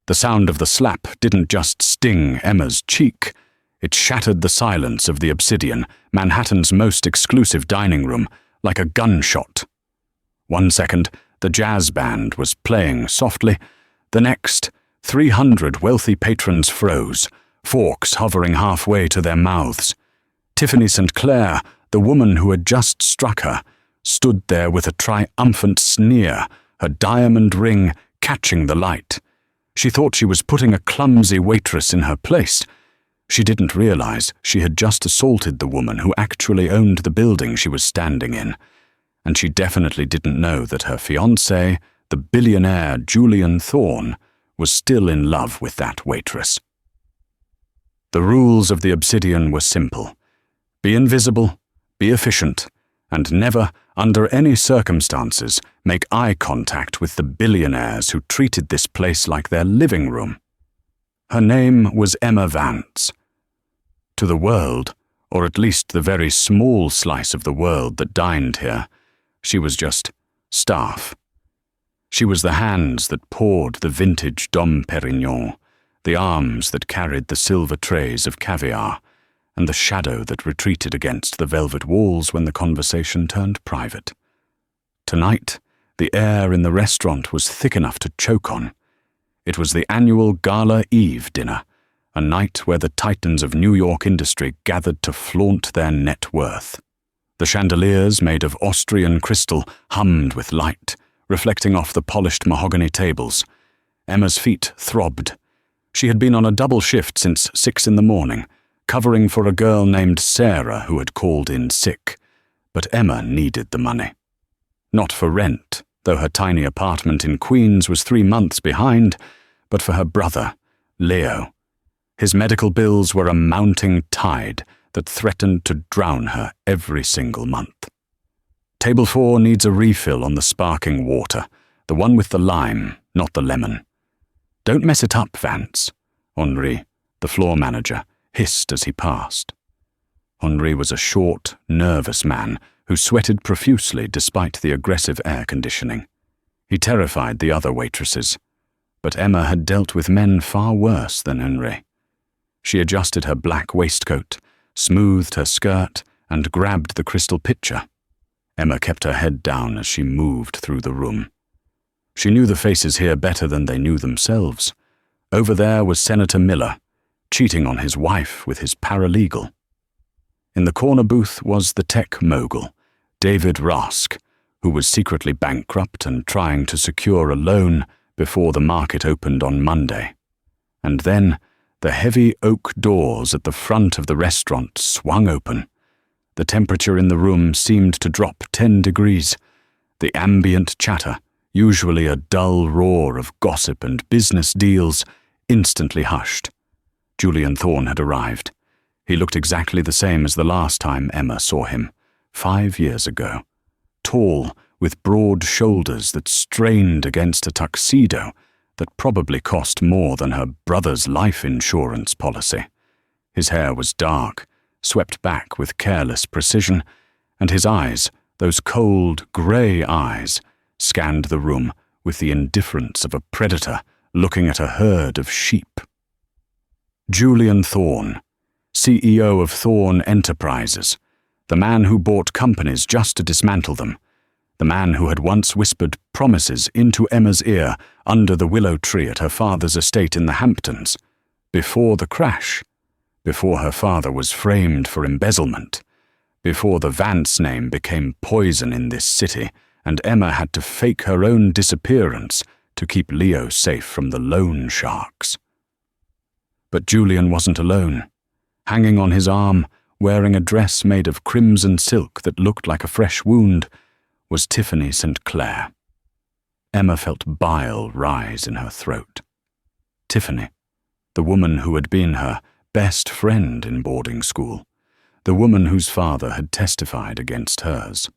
The sound of the slap didn't just sting Emma's cheek, it shattered the silence of the Obsidian, Manhattan's most exclusive dining room, like a gunshot. 1 second, the jazz band was playing softly. The next, 300 wealthy patrons froze, forks hovering halfway to their mouths. Tiffany St. Clair, the woman who had just struck her, stood there with a triumphant sneer, her diamond ring catching the light. She thought she was putting a clumsy waitress in her place. She didn't realize she had just assaulted the woman who actually owned the building she was standing in. And she definitely didn't know that her fiancé, the billionaire Julian Thorne, was still in love with that waitress. The rules of the Obsidian were simple. Be invisible, be efficient, and never, under any circumstances, make eye contact with the billionaires who treated this place like their living room. Her name was Emma Vance. To the world, or at least the very small slice of the world that dined here, she was just staff. She was the hands that poured the vintage Dom Perignon, the arms that carried the silver trays of caviar, and the shadow that retreated against the velvet walls when the conversation turned private. Tonight, the air in the restaurant was thick enough to choke on. It was the annual Gala Eve dinner, a night where the titans of New York industry gathered to flaunt their net worth. The chandeliers, made of Austrian crystal, hummed with light, reflecting off the polished mahogany tables. Emma's feet throbbed. She had been on a double shift since 6 in the morning, covering for a girl named Sarah who had called in sick. But Emma needed the money. Not for rent, though her tiny apartment in Queens was 3 months behind, but for her brother, Leo. His medical bills were a mounting tide that threatened to drown her every single month. Table 4 needs a refill on the sparkling water, the one with the lime, not the lemon. Don't mess it up, Vance, Henri, the floor manager, hissed as he passed. Henri was a short, nervous man who sweated profusely despite the aggressive air conditioning. He terrified the other waitresses, but Emma had dealt with men far worse than Henri. She adjusted her black waistcoat, smoothed her skirt, and grabbed the crystal pitcher. Emma kept her head down as she moved through the room. She knew the faces here better than they knew themselves. Over there was Senator Miller, cheating on his wife with his paralegal. In the corner booth was the tech mogul, David Rask, who was secretly bankrupt and trying to secure a loan before the market opened on Monday. And then, the heavy oak doors at the front of the restaurant swung open. The temperature in the room seemed to drop 10 degrees. The ambient chatter, usually a dull roar of gossip and business deals, instantly hushed. Julian Thorne had arrived. He looked exactly the same as the last time Emma saw him, 5 years ago. Tall, with broad shoulders that strained against a tuxedo that probably cost more than her brother's life insurance policy. His hair was dark, swept back with careless precision, and his eyes, those cold, grey eyes, scanned the room with the indifference of a predator looking at a herd of sheep. Julian Thorne, CEO of Thorne Enterprises, the man who bought companies just to dismantle them, the man who had once whispered promises into Emma's ear under the willow tree at her father's estate in the Hamptons, before the crash, before her father was framed for embezzlement, before the Vance name became poison in this city and Emma had to fake her own disappearance to keep Leo safe from the loan sharks. But Julian wasn't alone. Hanging on his arm, wearing a dress made of crimson silk that looked like a fresh wound, was Tiffany St. Clair. Emma felt bile rise in her throat. Tiffany, the woman who had been her best friend in boarding school, the woman whose father had testified against hers.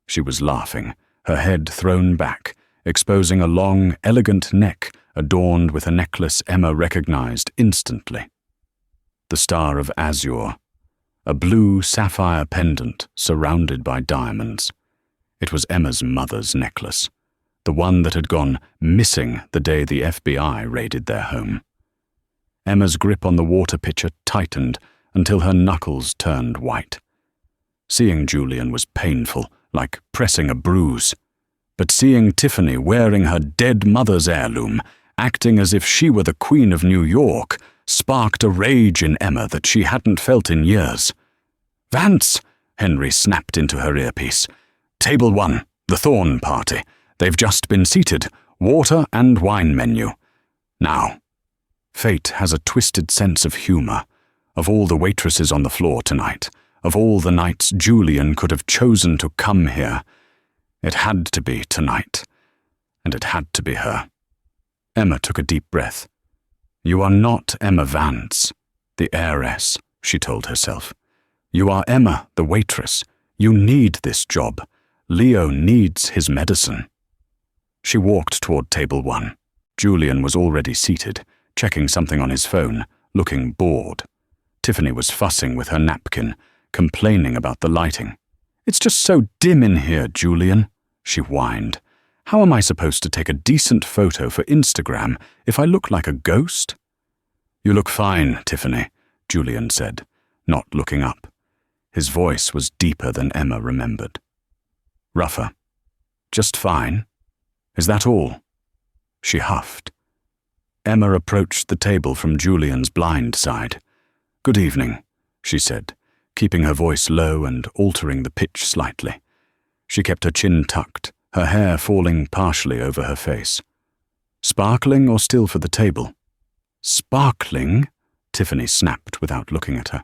She was laughing, her head thrown back, exposing a long, elegant neck adorned with a necklace Emma recognized instantly. The Star of Azure, a blue sapphire pendant surrounded by diamonds. It was Emma's mother's necklace, the one that had gone missing the day the FBI raided their home. Emma's grip on the water pitcher tightened until her knuckles turned white. Seeing Julian was painful, like pressing a bruise. But seeing Tiffany wearing her dead mother's heirloom, acting as if she were the Queen of New York, sparked a rage in Emma that she hadn't felt in years. "Vance!" Henry snapped into her earpiece. "Table 1, the Thorn party. They've just been seated. Water and wine menu. Now." Fate has a twisted sense of humor. Of all the waitresses on the floor tonight, of all the nights Julian could have chosen to come here, it had to be tonight. And it had to be her. Emma took a deep breath. "You are not Emma Vance, the heiress," she told herself. "You are Emma, the waitress. You need this job. Leo needs his medicine." She walked toward table 1. Julian was already seated, checking something on his phone, looking bored. Tiffany was fussing with her napkin, complaining about the lighting. "It's just so dim in here, Julian," she whined. "How am I supposed to take a decent photo for Instagram if I look like a ghost?" "You look fine, Tiffany," Julian said, not looking up. His voice was deeper than Emma remembered. "Rougher. Just fine? Is that all?" She huffed. Emma approached the table from Julian's blind side. "Good evening," she said, keeping her voice low and altering the pitch slightly. She kept her chin tucked, her hair falling partially over her face. "Sparkling or still for the table?" "Sparkling?" Tiffany snapped without looking at her.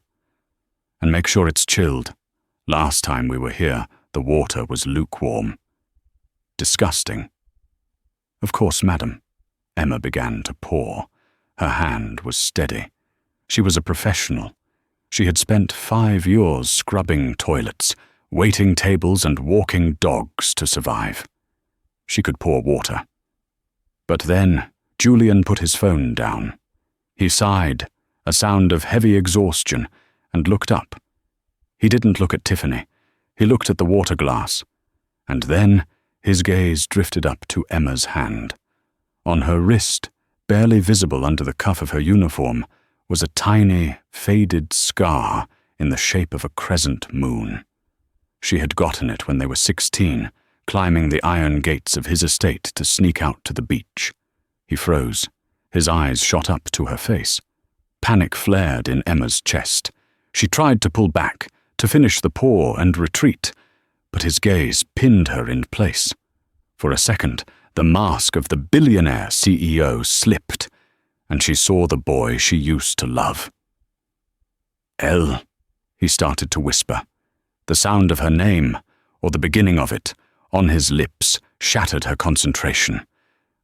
"And make sure it's chilled. Last time we were here, the water was lukewarm." "Disgusting." "Of course, madam." Emma began to pour. Her hand was steady. She was a professional. She had spent 5 years scrubbing toilets, waiting tables and walking dogs to survive. She could pour water. But then Julian put his phone down. He sighed, a sound of heavy exhaustion, and looked up. He didn't look at Tiffany. He looked at the water glass. And then his gaze drifted up to Emma's hand. On her wrist, barely visible under the cuff of her uniform, was a tiny, faded scar in the shape of a crescent moon. She had gotten it when they were 16, climbing the iron gates of his estate to sneak out to the beach. He froze. His eyes shot up to her face. Panic flared in Emma's chest. She tried to pull back, to finish the pour and retreat, but his gaze pinned her in place. For a second, the mask of the Billionaire CEO slipped, and she saw the boy she used to love. "Elle," he started to whisper. The sound of her name, or the beginning of it, on his lips, shattered her concentration.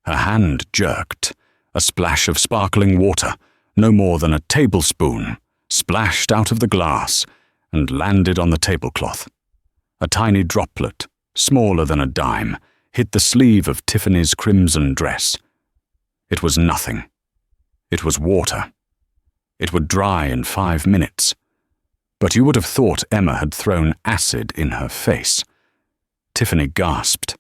Her hand jerked. A splash of sparkling water, no more than a tablespoon, splashed out of the glass and landed on the tablecloth. A tiny droplet, smaller than a dime, hit the sleeve of Tiffany's crimson dress. It was nothing. It was water. It would dry in 5 minutes. But you would have thought Emma had thrown acid in her face. Tiffany gasped.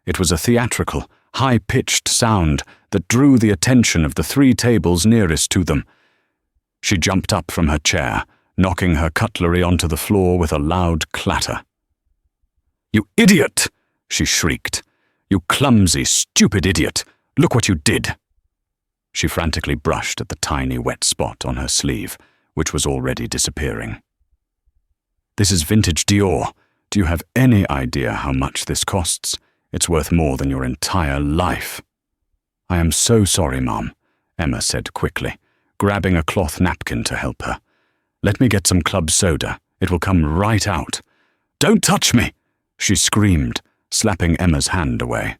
It was a theatrical, high-pitched sound that drew the attention of the 3 tables nearest to them. She jumped up from her chair, knocking her cutlery onto the floor with a loud clatter. "You idiot!" she shrieked. "You clumsy, stupid idiot! Look what you did!" She frantically brushed at the tiny wet spot on her sleeve, which was already disappearing. "This is vintage Dior. Do you have any idea how much this costs? It's worth more than your entire life." "I am so sorry, Mom," Emma said quickly, grabbing a cloth napkin to help her. "Let me get some club soda. It will come right out." "Don't touch me!" she screamed, slapping Emma's hand away.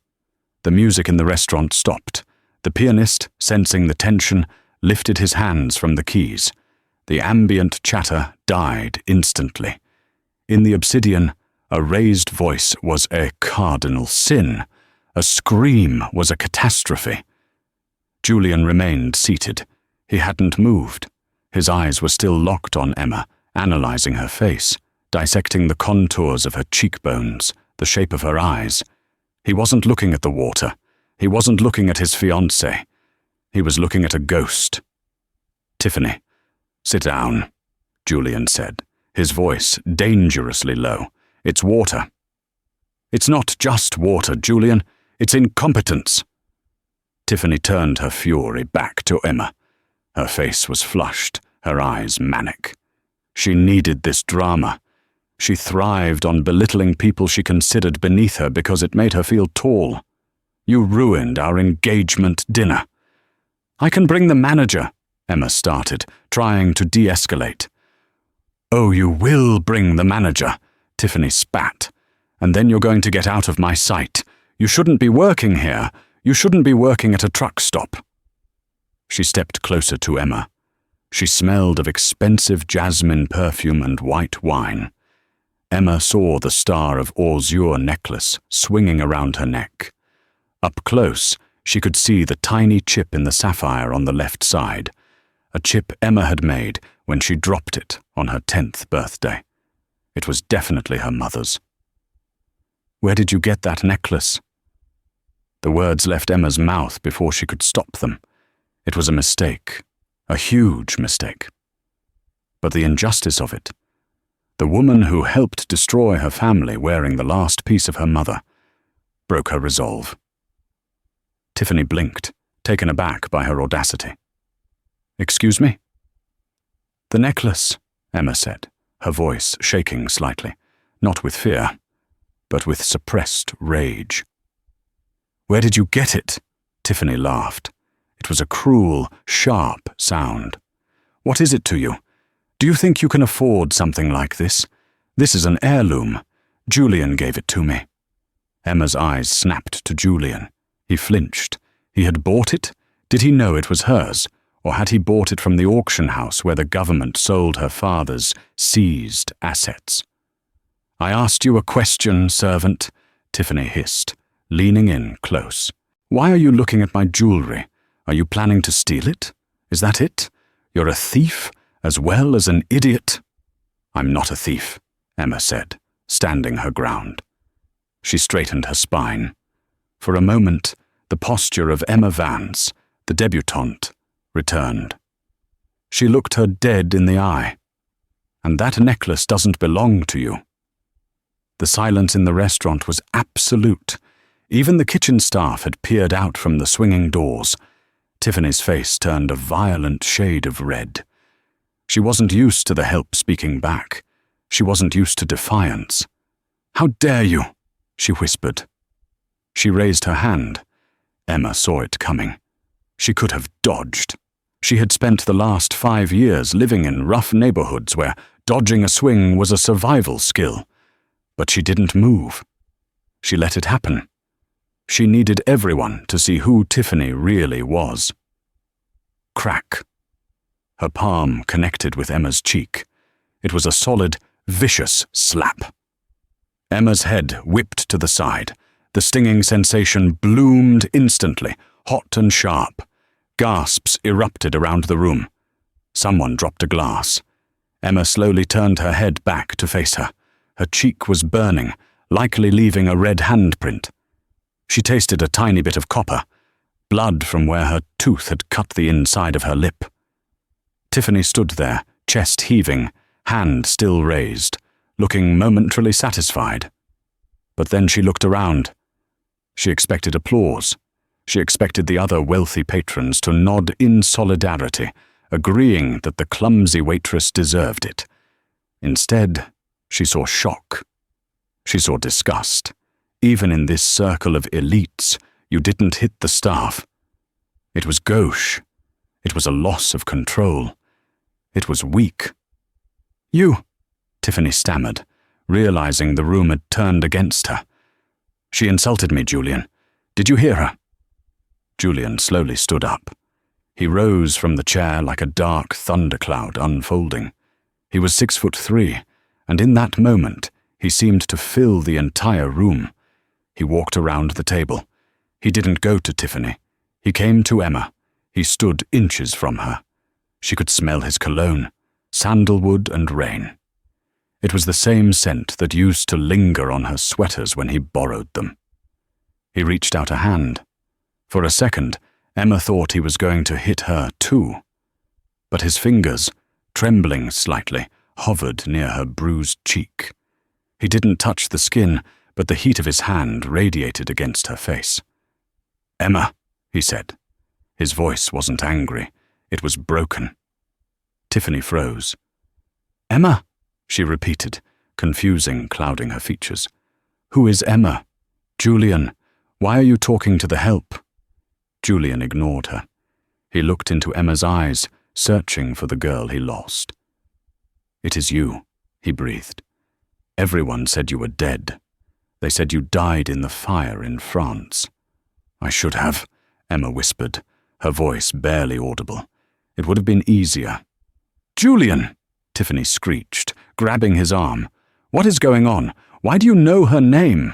The music in the restaurant stopped. The pianist, sensing the tension, lifted his hands from the keys. The ambient chatter died instantly. In the obsidian, a raised voice was a cardinal sin. A scream was a catastrophe. Julian remained seated. He hadn't moved. His eyes were still locked on Emma, analyzing her face, dissecting the contours of her cheekbones, the shape of her eyes. He wasn't looking at the water. He wasn't looking at his fiancée. He was looking at a ghost. "Tiffany, sit down," Julian said, his voice dangerously low. "It's water." "It's not just water, Julian. It's incompetence." Tiffany turned her fury back to Emma. Her face was flushed, her eyes manic. She needed this drama. She thrived on belittling people she considered beneath her because it made her feel tall. "You ruined our engagement dinner." "I can bring the manager," Emma started, trying to de-escalate. "Oh, you will bring the manager," Tiffany spat. "And then you're going to get out of my sight. You shouldn't be working here. You shouldn't be working at a truck stop." She stepped closer to Emma. She smelled of expensive jasmine perfume and white wine. Emma saw the star of azure necklace swinging around her neck. Up close, she could see the tiny chip in the sapphire on the left side, a chip Emma had made when she dropped it on her 10th birthday. It was definitely her mother's. "Where did you get that necklace?" The words left Emma's mouth before she could stop them. It was a mistake, a huge mistake. But the injustice of it, the woman who helped destroy her family wearing the last piece of her mother, broke her resolve. Tiffany blinked, taken aback by her audacity. "Excuse me?" "The necklace," Emma said, her voice shaking slightly, not with fear, but with suppressed rage. "Where did you get it?" Tiffany laughed. It was a cruel, sharp sound. "What is it to you? Do you think you can afford something like this? This is an heirloom. Julian gave it to me." Emma's eyes snapped to Julian. He flinched. He had bought it? Did he know it was hers? Or had he bought it from the auction house where the government sold her father's seized assets? "I asked you a question, servant," Tiffany hissed, leaning in close. "Why are you looking at my jewelry? Are you planning to steal it? Is that it? You're a thief, as well as an idiot." "I'm not a thief," Emma said, standing her ground. She straightened her spine. For a moment, the posture of Emma Vance, the debutante, returned. She looked her dead in the eye. "And that necklace doesn't belong to you." The silence in the restaurant was absolute. Even the kitchen staff had peered out from the swinging doors. Tiffany's face turned a violent shade of red. She wasn't used to the help speaking back. She wasn't used to defiance. "How dare you?" she whispered. She raised her hand. Emma saw it coming. She could have dodged. She had spent the last 5 years living in rough neighborhoods where dodging a swing was a survival skill. But she didn't move. She let it happen. She needed everyone to see who Tiffany really was. Crack. Her palm connected with Emma's cheek. It was a solid, vicious slap. Emma's head whipped to the side. The stinging sensation bloomed instantly, hot and sharp. Gasps erupted around the room. Someone dropped a glass. Emma slowly turned her head back to face her. Her cheek was burning, likely leaving a red handprint. She tasted a tiny bit of copper, blood from where her tooth had cut the inside of her lip. Tiffany stood there, chest heaving, hand still raised, looking momentarily satisfied. But then she looked around. She expected applause. She expected the other wealthy patrons to nod in solidarity, agreeing that the clumsy waitress deserved it. Instead, she saw shock. She saw disgust. Even in this circle of elites, you didn't hit the staff. It was gauche. It was a loss of control. It was weak. "You," Tiffany stammered, realizing the room had turned against her. "She insulted me, Julian. Did you hear her?" Julian slowly stood up. He rose from the chair like a dark thundercloud unfolding. He was 6'3", and in that moment, he seemed to fill the entire room. He walked around the table. He didn't go to Tiffany. He came to Emma. He stood inches from her. She could smell his cologne, sandalwood and rain. It was the same scent that used to linger on her sweaters when he borrowed them. He reached out a hand. For a second, Emma thought he was going to hit her too. But his fingers, trembling slightly, hovered near her bruised cheek. He didn't touch the skin, but the heat of his hand radiated against her face. "Emma," he said. His voice wasn't angry. It was broken. Tiffany froze. "Emma," she repeated, confusing clouding her features. "Who is Emma? Julian, why are you talking to the help?" Julian ignored her. He looked into Emma's eyes, searching for the girl he lost. "It is you," he breathed. "Everyone said you were dead. They said you died in the fire in France." "I should have," Emma whispered, her voice barely audible. "It would have been easier." "Julian!" Tiffany screeched, grabbing his arm. "What is going on? Why do you know her name?"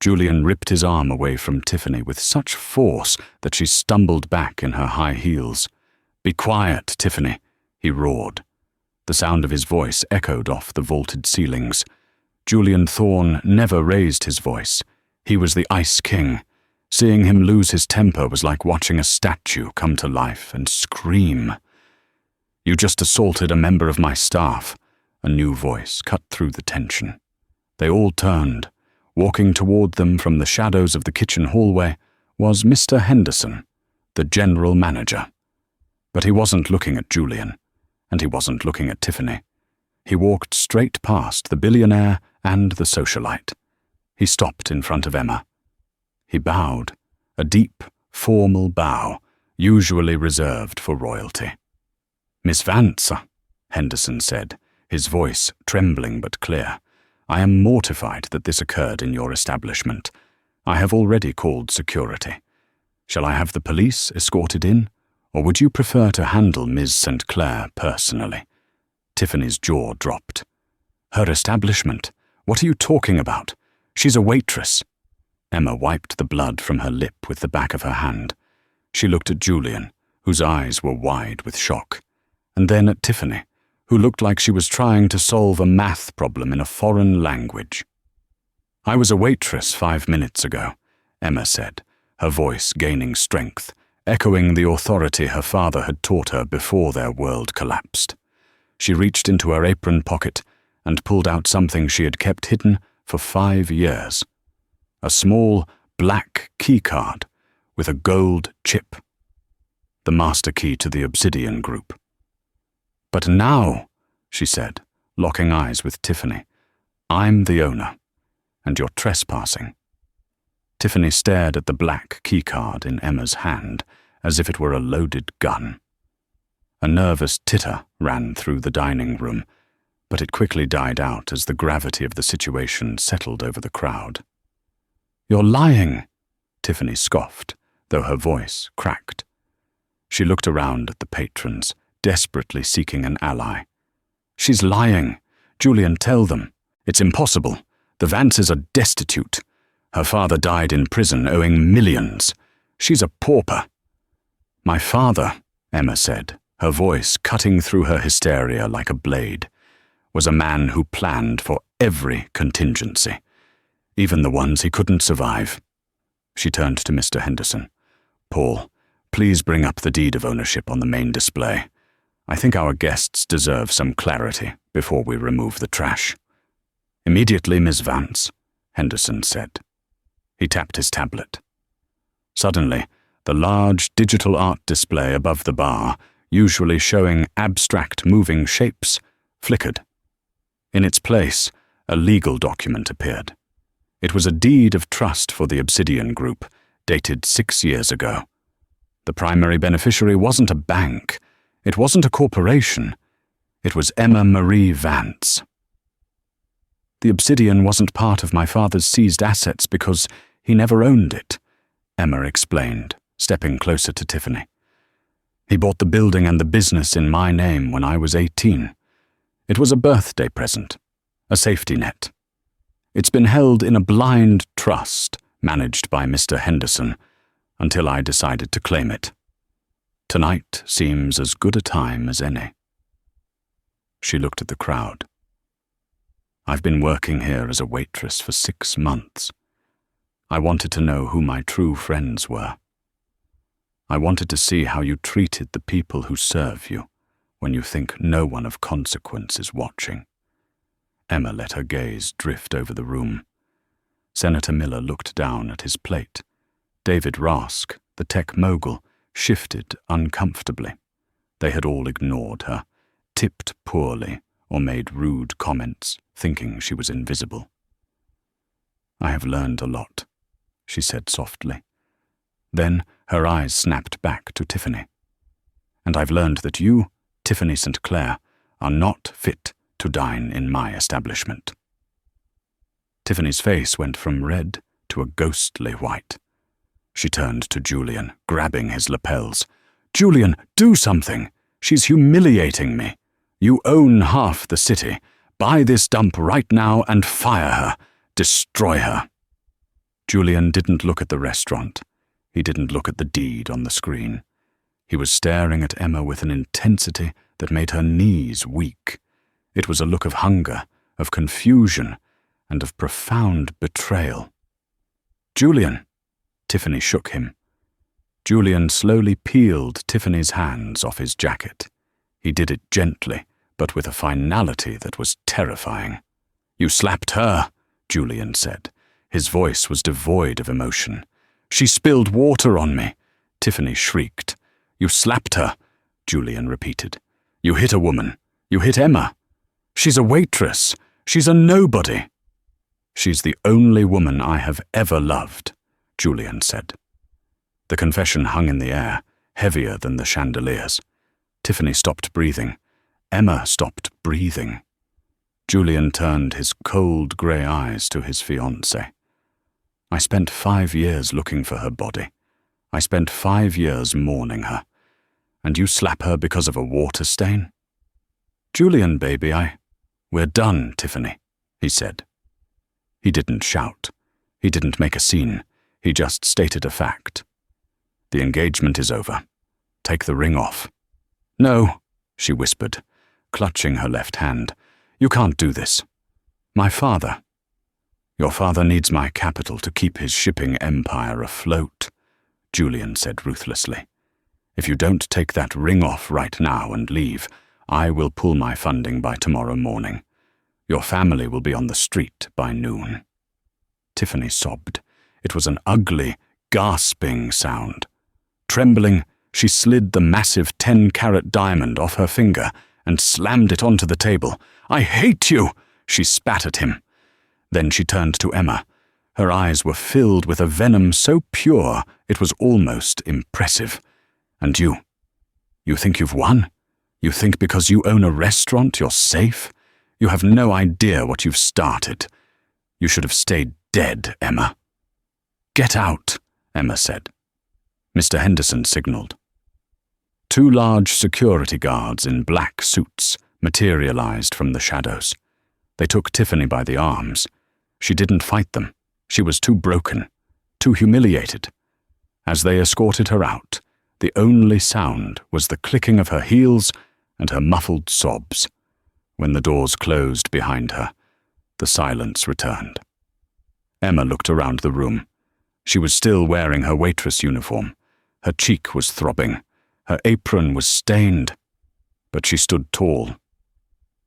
Julian ripped his arm away from Tiffany with such force that she stumbled back in her high heels. "Be quiet, Tiffany," he roared. The sound of his voice echoed off the vaulted ceilings. Julian Thorne never raised his voice. He was the Ice King. Seeing him lose his temper was like watching a statue come to life and scream. "You just assaulted a member of my staff." A new voice cut through the tension. They all turned. Walking toward them from the shadows of the kitchen hallway was Mr. Henderson, the general manager. But he wasn't looking at Julian, and he wasn't looking at Tiffany. He walked straight past the billionaire and the socialite. He stopped in front of Emma. He bowed, a deep, formal bow, usually reserved for royalty. "Miss Vance," Henderson said, his voice trembling but clear, "I am mortified that this occurred in your establishment. I have already called security. Shall I have the police escorted in, or would you prefer to handle Ms. St. Clair personally?" Tiffany's jaw dropped. "Her establishment? What are you talking about? She's a waitress." Emma wiped the blood from her lip with the back of her hand. She looked at Julian, whose eyes were wide with shock, and then at Tiffany, who looked like she was trying to solve a math problem in a foreign language. "I was a waitress 5 minutes ago," Emma said, her voice gaining strength, echoing the authority her father had taught her before their world collapsed. She reached into her apron pocket and pulled out something she had kept hidden for 5 years. A small, black key card with a gold chip. The master key to the Obsidian Group. "But now," she said, locking eyes with Tiffany, "I'm the owner, and you're trespassing." Tiffany stared at the black keycard in Emma's hand as if it were a loaded gun. A nervous titter ran through the dining room, but it quickly died out as the gravity of the situation settled over the crowd. "You're lying," Tiffany scoffed, though her voice cracked. She looked around at the patrons, desperately seeking an ally. "She's lying. Julian, tell them. It's impossible. The Vances are destitute. Her father died in prison, owing millions. She's a pauper." "My father," Emma said, her voice cutting through her hysteria like a blade, "was a man who planned for every contingency, even the ones he couldn't survive." She turned to Mr. Henderson. "Paul, please bring up the deed of ownership on the main display. I think our guests deserve some clarity before we remove the trash." "Immediately, Miss Vance," Henderson said. He tapped his tablet. Suddenly, the large digital art display above the bar, usually showing abstract moving shapes, flickered. In its place, a legal document appeared. It was a deed of trust for the Obsidian Group, dated 6 years ago. The primary beneficiary wasn't a bank. It wasn't a corporation. It was Emma Marie Vance. "The Obsidian wasn't part of my father's seized assets because he never owned it," Emma explained, stepping closer to Tiffany. "He bought the building and the business in my name when I was 18. It was a birthday present, a safety net. It's been held in a blind trust managed by Mr. Henderson until I decided to claim it. Tonight seems as good a time as any." She looked at the crowd. "I've been working here as a waitress for 6 months. I wanted to know who my true friends were. I wanted to see how you treated the people who serve you when you think no one of consequence is watching. Emma let her gaze drift over the room. Senator Miller looked down at his plate. David Rask, the tech mogul, shifted uncomfortably. They had all ignored her, tipped poorly, or made rude comments, thinking she was invisible. "I have learned a lot," she said softly. Then her eyes snapped back to Tiffany. "And I've learned that you, Tiffany St. Clair, are not fit to dine in my establishment." Tiffany's face went from red to a ghostly white. She turned to Julian, grabbing his lapels. "Julian, do something! She's humiliating me. You own half the city. Buy this dump right now and fire her. Destroy her." Julian didn't look at the restaurant. He didn't look at the deed on the screen. He was staring at Emma with an intensity that made her knees weak. It was a look of hunger, of confusion, and of profound betrayal. "Julian!" Tiffany shook him. Julian slowly peeled Tiffany's hands off his jacket. He did it gently, but with a finality that was terrifying. "You slapped her," Julian said. His voice was devoid of emotion. "She spilled water on me," Tiffany shrieked. "You slapped her," Julian repeated. "You hit a woman. You hit Emma. She's a waitress. She's a nobody." "She's the only woman I have ever loved," Julian said. The confession hung in the air, heavier than the chandeliers. Tiffany stopped breathing. Emma stopped breathing. Julian turned his cold grey eyes to his fiancée. "I spent 5 years looking for her body. I spent 5 years mourning her. And you slap her because of a water stain?" "Julian, baby, We're done, Tiffany," he said. He didn't shout. He didn't make a scene. He just stated a fact. "The engagement is over. Take the ring off." "No," she whispered, clutching her left hand. "You can't do this. My father." "Your father needs my capital to keep his shipping empire afloat," Julian said ruthlessly. "If you don't take that ring off right now and leave, I will pull my funding by tomorrow morning. Your family will be on the street by noon." Tiffany sobbed. It was an ugly, gasping sound. Trembling, she slid the massive 10-carat diamond off her finger and slammed it onto the table. "I hate you!" she spat at him. Then she turned to Emma. Her eyes were filled with a venom so pure it was almost impressive. "And you? You think you've won? You think because you own a restaurant you're safe? You have no idea what you've started. You should have stayed dead, Emma." "Get out," Emma said. Mr. Henderson signaled. 2 large security guards in black suits materialized from the shadows. They took Tiffany by the arms. She didn't fight them. She was too broken, too humiliated. As they escorted her out, the only sound was the clicking of her heels and her muffled sobs. When the doors closed behind her, the silence returned. Emma looked around the room. She was still wearing her waitress uniform. Her cheek was throbbing. Her apron was stained. But she stood tall.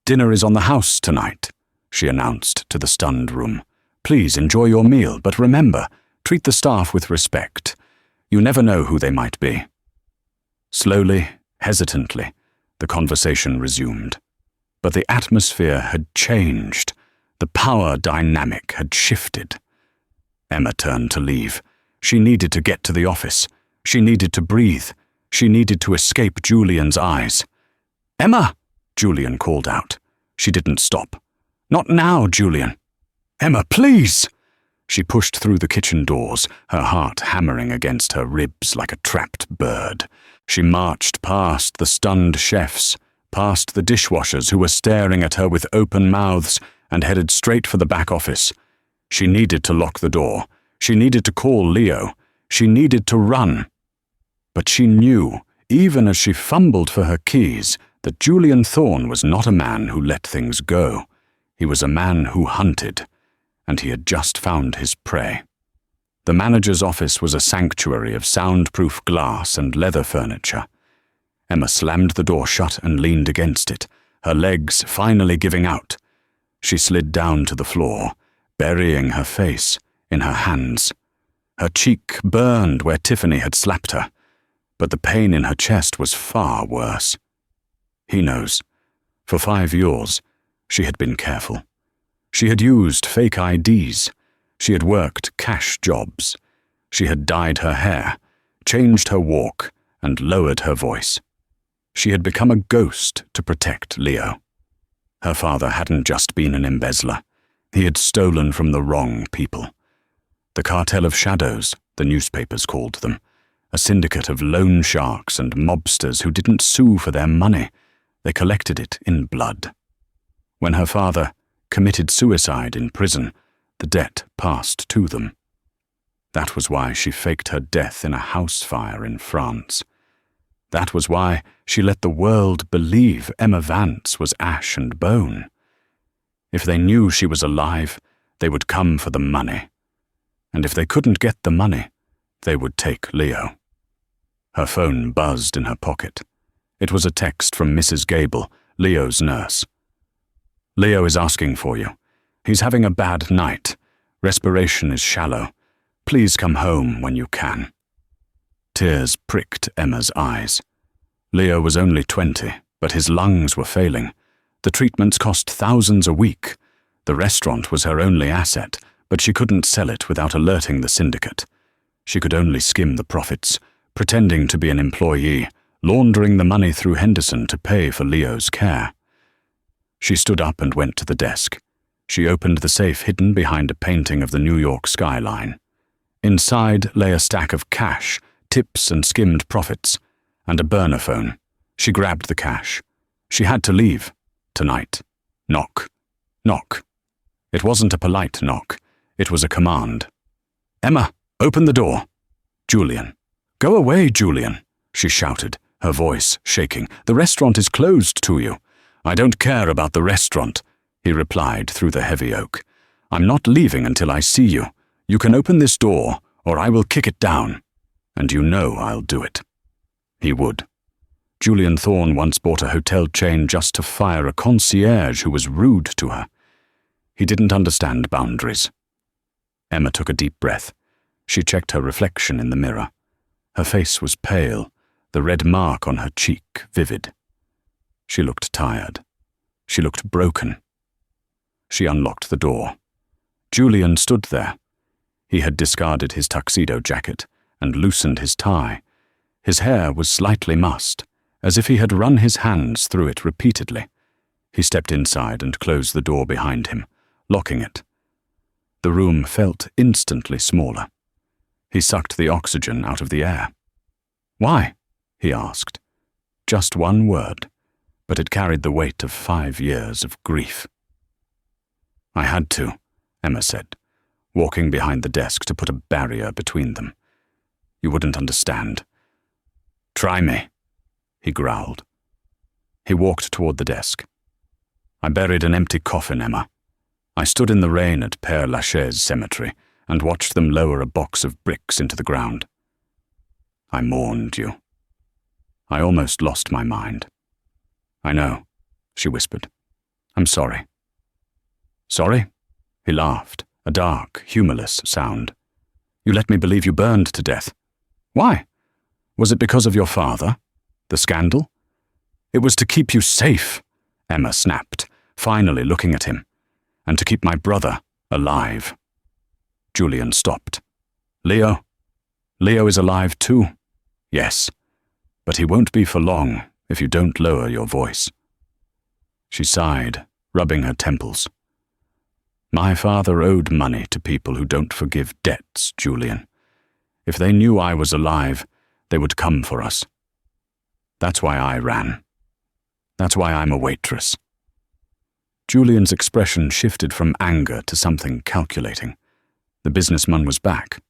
"Dinner is on the house tonight," she announced to the stunned room. "Please enjoy your meal, but remember, treat the staff with respect. You never know who they might be." Slowly, hesitantly, the conversation resumed. But the atmosphere had changed. The power dynamic had shifted. Emma turned to leave. She needed to get to the office. She needed to breathe. She needed to escape Julian's eyes. "Emma!" Julian called out. She didn't stop. "Not now, Julian." "Emma, please!" She pushed through the kitchen doors, her heart hammering against her ribs like a trapped bird. She marched past the stunned chefs, past the dishwashers who were staring at her with open mouths, and headed straight for the back office. She needed to lock the door. She needed to call Leo. She needed to run. But she knew, even as she fumbled for her keys, that Julian Thorne was not a man who let things go. He was a man who hunted, and he had just found his prey. The manager's office was a sanctuary of soundproof glass and leather furniture. Emma slammed the door shut and leaned against it, her legs finally giving out. She slid down to the floor, burying her face in her hands. Her cheek burned where Tiffany had slapped her, but the pain in her chest was far worse. He knows. For 5 years, she had been careful. She had used fake IDs. She had worked cash jobs. She had dyed her hair, changed her walk, and lowered her voice. She had become a ghost to protect Leo. Her father hadn't just been an embezzler. He had stolen from the wrong people. The cartel of shadows, the newspapers called them, a syndicate of loan sharks and mobsters who didn't sue for their money. They collected it in blood. When her father committed suicide in prison, the debt passed to them. That was why she faked her death in a house fire in France. That was why she let the world believe Emma Vance was ash and bone. If they knew she was alive, they would come for the money. And if they couldn't get the money, they would take Leo. Her phone buzzed in her pocket. It was a text from Mrs. Gable, Leo's nurse. "Leo is asking for you. He's having a bad night. Respiration is shallow. Please come home when you can." Tears pricked Emma's eyes. Leo was only 20, but his lungs were failing. The treatments cost thousands a week. The restaurant was her only asset, but she couldn't sell it without alerting the syndicate. She could only skim the profits, pretending to be an employee, laundering the money through Henderson to pay for Leo's care. She stood up and went to the desk. She opened the safe hidden behind a painting of the New York skyline. Inside lay a stack of cash, tips and skimmed profits, and a burner phone. She grabbed the cash. She had to leave. Tonight. Knock. Knock. It wasn't a polite knock. It was a command. "Emma, open the door." "Julian." "Go away, Julian," she shouted, her voice shaking. "The restaurant is closed to you." "I don't care about the restaurant," he replied through the heavy oak. "I'm not leaving until I see you. You can open this door, or I will kick it down. And you know I'll do it." He would. Julian Thorne once bought a hotel chain just to fire a concierge who was rude to her. He didn't understand boundaries. Emma took a deep breath. She checked her reflection in the mirror. Her face was pale, the red mark on her cheek vivid. She looked tired. She looked broken. She unlocked the door. Julian stood there. He had discarded his tuxedo jacket and loosened his tie. His hair was slightly mussed, as if he had run his hands through it repeatedly. He stepped inside and closed the door behind him, locking it. The room felt instantly smaller. He sucked the oxygen out of the air. "Why?" he asked. Just one word, but it carried the weight of 5 years of grief. "I had to," Emma said, walking behind the desk to put a barrier between them. "You wouldn't understand." "Try me," he growled. He walked toward the desk. "I buried an empty coffin, Emma. I stood in the rain at Père Lachaise Cemetery and watched them lower a box of bricks into the ground. I mourned you. I almost lost my mind." "I know," she whispered. "I'm sorry." "Sorry?" He laughed, a dark, humorless sound. "You let me believe you burned to death. Why? Was it because of your father? The scandal?" "It was to keep you safe," Emma snapped, finally looking at him. "And to keep my brother alive." Julian stopped. "Leo? Leo is alive too?" "Yes, but he won't be for long if you don't lower your voice." She sighed, rubbing her temples. "My father owed money to people who don't forgive debts, Julian. If they knew I was alive, they would come for us. That's why I ran. That's why I'm a waitress." Julian's expression shifted from anger to something calculating. The businessman was back.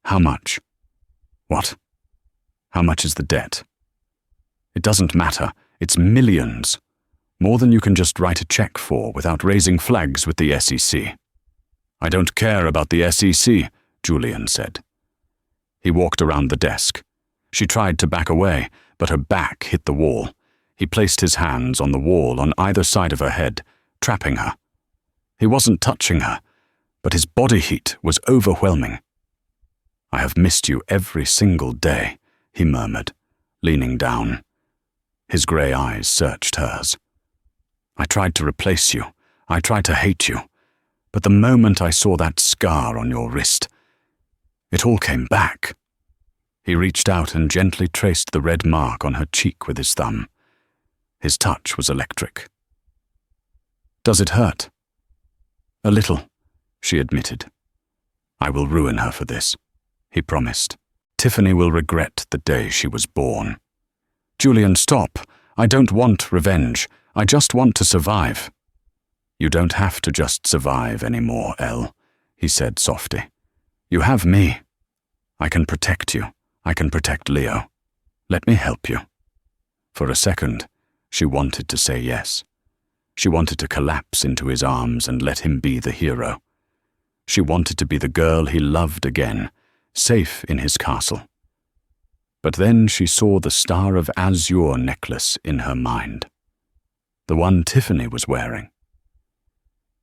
"How much?" "What? How much is the debt?" "It doesn't matter. It's millions. More than you can just write a check for without raising flags with the SEC. "I don't care about the SEC," Julian said. He walked around the desk. She tried to back away, but her back hit the wall. He placed his hands on the wall on either side of her head, trapping her. He wasn't touching her, but his body heat was overwhelming. "I have missed you every single day," he murmured, leaning down. His grey eyes searched hers. "I tried to replace you. I tried to hate you. But the moment I saw that scar on your wrist, it all came back." He reached out and gently traced the red mark on her cheek with his thumb. His touch was electric. "Does it hurt?" "A little," she admitted. "I will ruin her for this," he promised. "Tiffany will regret the day she was born." "Julian, stop. I don't want revenge. I just want to survive." "You don't have to just survive anymore, Elle," he said softly. "You have me. I can protect you. I can protect Leo. Let me help you." For a second, she wanted to say yes. She wanted to collapse into his arms and let him be the hero. She wanted to be the girl he loved again, safe in his castle. But then she saw the Star of Azure necklace in her mind. The one Tiffany was wearing.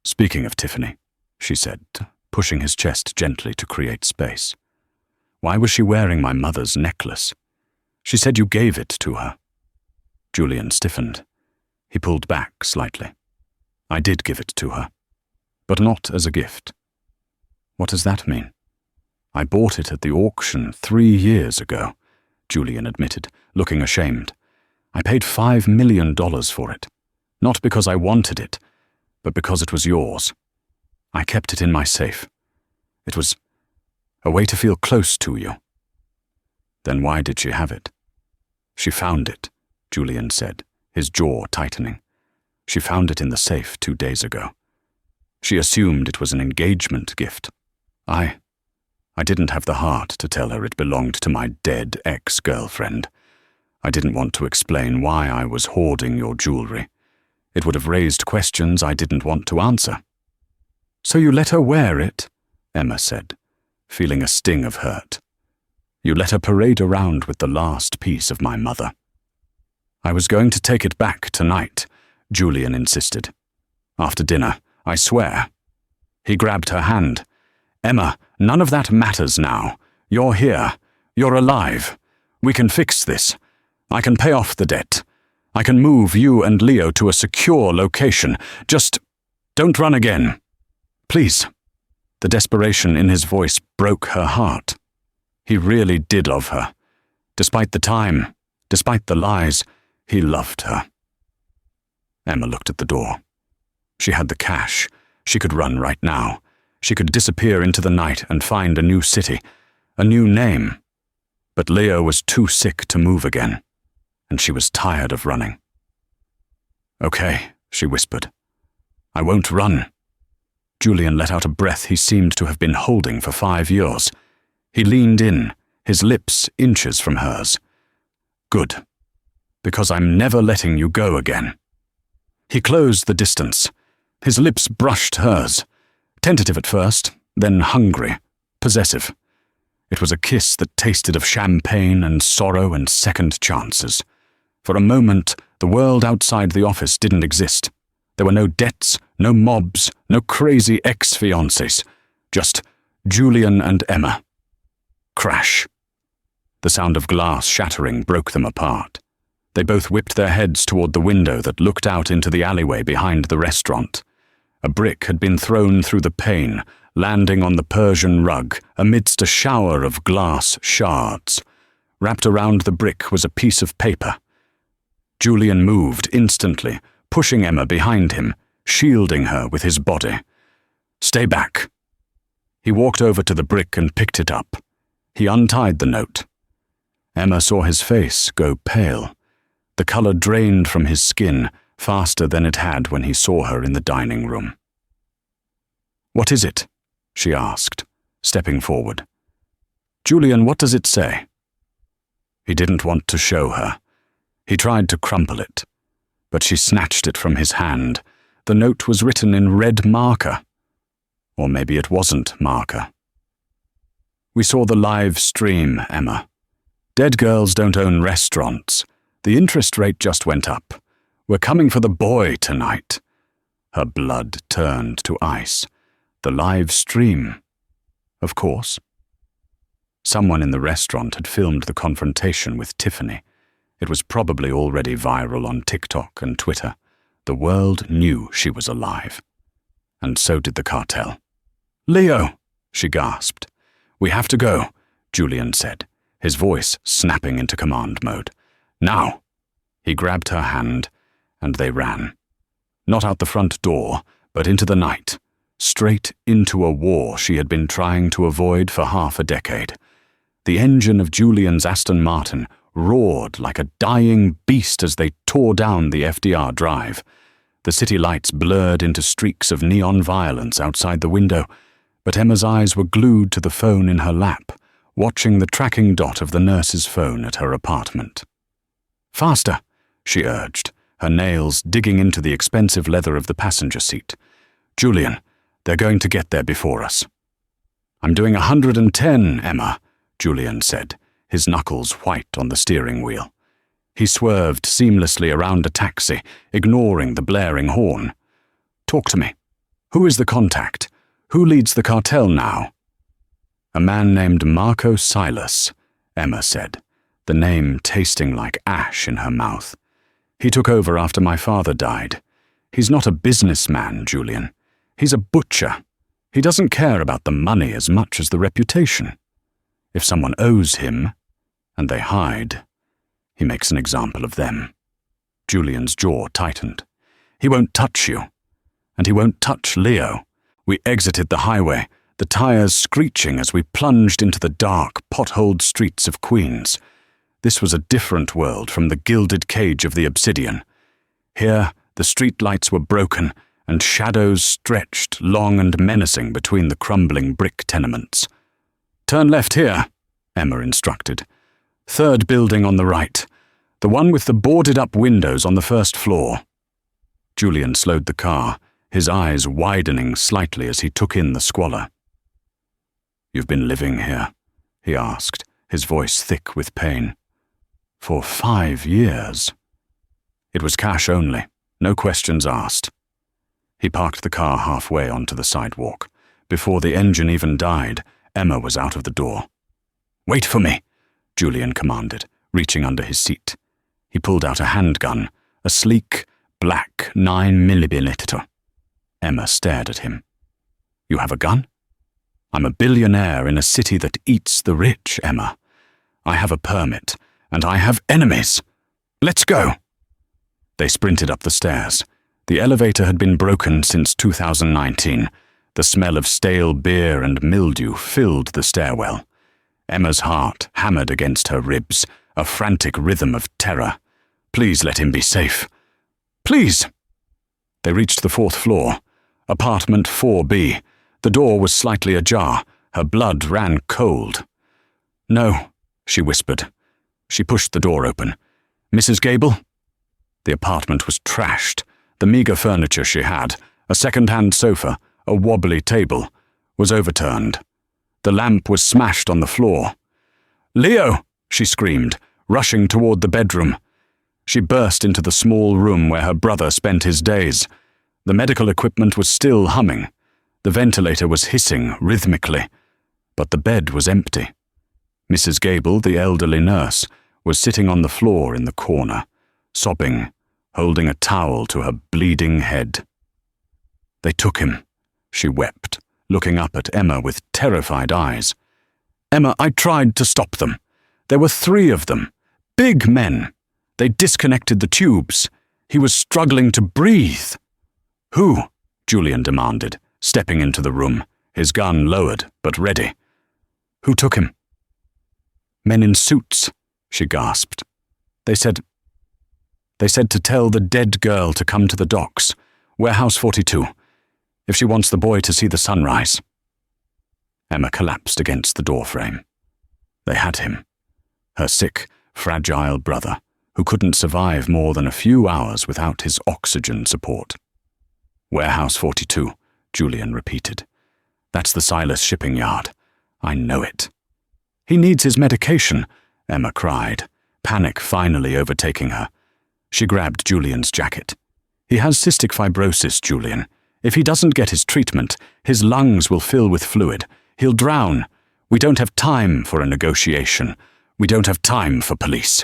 "Speaking of Tiffany," she said, pushing his chest gently to create space. "Why was she wearing my mother's necklace? She said you gave it to her." Julian stiffened. He pulled back slightly. "I did give it to her, but not as a gift." "What does that mean?" "I bought it at the auction 3 years ago," Julian admitted, looking ashamed. "I paid $5 million for it, not because I wanted it, but because it was yours. I kept it in my safe. It was a way to feel close to you." "Then why did she have it?" "She found it," Julian said, his jaw tightening. "She found it in the safe 2 days ago. She assumed it was an engagement gift. I didn't have the heart to tell her it belonged to my dead ex-girlfriend. I didn't want to explain why I was hoarding your jewelry. It would have raised questions I didn't want to answer." "So you let her wear it?" Emma said, feeling a sting of hurt. "You let her parade around with the last piece of my mother." "I was going to take it back tonight," Julian insisted. "After dinner, I swear." He grabbed her hand. "Emma, none of that matters now. You're here. You're alive. We can fix this. I can pay off the debt. I can move you and Leo to a secure location. Just don't run again. Please." The desperation in his voice broke her heart. He really did love her. Despite the time, despite the lies, he loved her. Emma looked at the door. She had the cash. She could run right now. She could disappear into the night and find a new city, a new name. But Leo was too sick to move again, and she was tired of running. "Okay," she whispered. "I won't run." Julian let out a breath he seemed to have been holding for 5 years. He leaned in, his lips inches from hers. "Good. Because I'm never letting you go again." He closed the distance. His lips brushed hers. Tentative at first, then hungry, possessive. It was a kiss that tasted of champagne and sorrow and second chances. For a moment, the world outside the office didn't exist. There were no debts, no mobs, no crazy ex-fiancés. Just Julian and Emma. Crash. The sound of glass shattering broke them apart. They both whipped their heads toward the window that looked out into the alleyway behind the restaurant. A brick had been thrown through the pane, landing on the Persian rug amidst a shower of glass shards. Wrapped around the brick was a piece of paper. Julian moved instantly, pushing Emma behind him, shielding her with his body. "Stay back." He walked over to the brick and picked it up. He untied the note. Emma saw his face go pale. The color drained from his skin faster than it had when he saw her in the dining room. "What is it?" she asked, stepping forward. "Julian, what does it say?" He didn't want to show her. He tried to crumple it, but she snatched it from his hand. The note was written in red marker. Or maybe it wasn't marker. We saw the live stream, Emma. Dead girls don't own restaurants. The interest rate just went up. We're coming for the boy tonight." Her blood turned to ice. The live stream. Of course. Someone in the restaurant had filmed the confrontation with Tiffany. It was probably already viral on TikTok and Twitter. The world knew she was alive. And so did the cartel. "Leo," she gasped. "We have to go," Julian said, his voice snapping into command mode. "Now!" He grabbed her hand, and they ran. Not out the front door, but into the night, straight into a war she had been trying to avoid for half a decade. The engine of Julian's Aston Martin roared like a dying beast as they tore down the FDR drive. The city lights blurred into streaks of neon violence outside the window, but Emma's eyes were glued to the phone in her lap, watching the tracking dot of the nurse's phone at her apartment. "Faster," she urged, her nails digging into the expensive leather of the passenger seat. "Julian, they're going to get there before us." "I'm doing 110, Emma," Julian said, his knuckles white on the steering wheel. He swerved seamlessly around a taxi, ignoring the blaring horn. "Talk to me. Who is the contact? Who leads the cartel now?" "A man named Marco Silas," Emma said, the name tasting like ash in her mouth. "He took over after my father died. He's not a businessman, Julian. He's a butcher. He doesn't care about the money as much as the reputation. If someone owes him, and they hide, he makes an example of them." Julian's jaw tightened. "He won't touch you. And he won't touch Leo." We exited the highway, the tires screeching as we plunged into the dark, potholed streets of Queens. This was a different world from the gilded cage of the Obsidian. Here, the streetlights were broken, and shadows stretched long and menacing between the crumbling brick tenements. "Turn left here," Emma instructed. "Third building on the right, the one with the boarded-up windows on the first floor." Julian slowed the car, his eyes widening slightly as he took in the squalor. "You've been living here?" he asked, his voice thick with pain. "For 5 years." It was cash only, no questions asked. He parked the car halfway onto the sidewalk. Before the engine even died, Emma was out of the door. "Wait for me," Julian commanded, reaching under his seat. He pulled out a handgun, a sleek, black 9mm. Emma stared at him. "You have a gun?" "I'm a billionaire in a city that eats the rich, Emma. I have a permit, and I have enemies. Let's go." They sprinted up the stairs. The elevator had been broken since 2019. The smell of stale beer and mildew filled the stairwell. Emma's heart hammered against her ribs, a frantic rhythm of terror. "Please let him be safe. Please!" They reached the 4th floor, apartment 4B. The door was slightly ajar. Her blood ran cold. "No," she whispered. She pushed the door open. "Mrs. Gable?" The apartment was trashed. The meager furniture she had, a second-hand sofa, a wobbly table, was overturned. The lamp was smashed on the floor. "Leo!" she screamed, rushing toward the bedroom. She burst into the small room where her brother spent his days. The medical equipment was still humming. The ventilator was hissing rhythmically, but the bed was empty. Mrs. Gable, the elderly nurse, was sitting on the floor in the corner, sobbing, holding a towel to her bleeding head. "They took him," she wept, looking up at Emma with terrified eyes. "Emma, I tried to stop them. There were 3 of them, big men. They disconnected the tubes. He was struggling to breathe." "Who?" Julian demanded, stepping into the room, his gun lowered but ready. "Who took him?" "Men in suits," she gasped. They said to tell the dead girl to come to the docks, warehouse 42, if she wants the boy to see the sunrise." Emma collapsed against the doorframe. They had him, her sick, fragile brother, who couldn't survive more than a few hours without his oxygen support. "Warehouse 42, Julian repeated. "That's the Silas shipping yard. I know it." He needs his medication, Emma cried, panic finally overtaking her. She grabbed Julian's jacket. He has cystic fibrosis, Julian. If he doesn't get his treatment, his lungs will fill with fluid. He'll drown. We don't have time for a negotiation. We don't have time for police.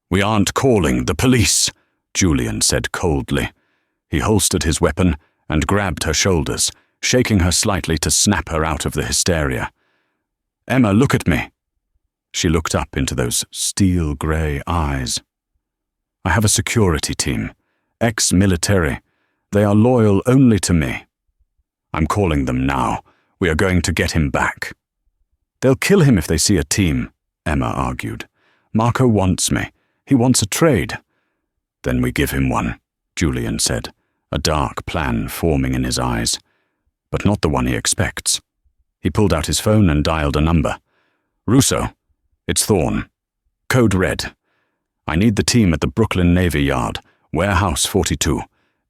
We aren't calling the police, Julian said coldly. He holstered his weapon and grabbed her shoulders, shaking her slightly to snap her out of the hysteria. Emma, look at me. She looked up into those steel-grey eyes. I have a security team, ex-military. They are loyal only to me. I'm calling them now. We are going to get him back. They'll kill him if they see a team, Emma argued. Marco wants me. He wants a trade. Then we give him one, Julian said, a dark plan forming in his eyes. But not the one he expects. He pulled out his phone and dialed a number. Russo, it's Thorne. Code red. I need the team at the Brooklyn Navy Yard, Warehouse 42.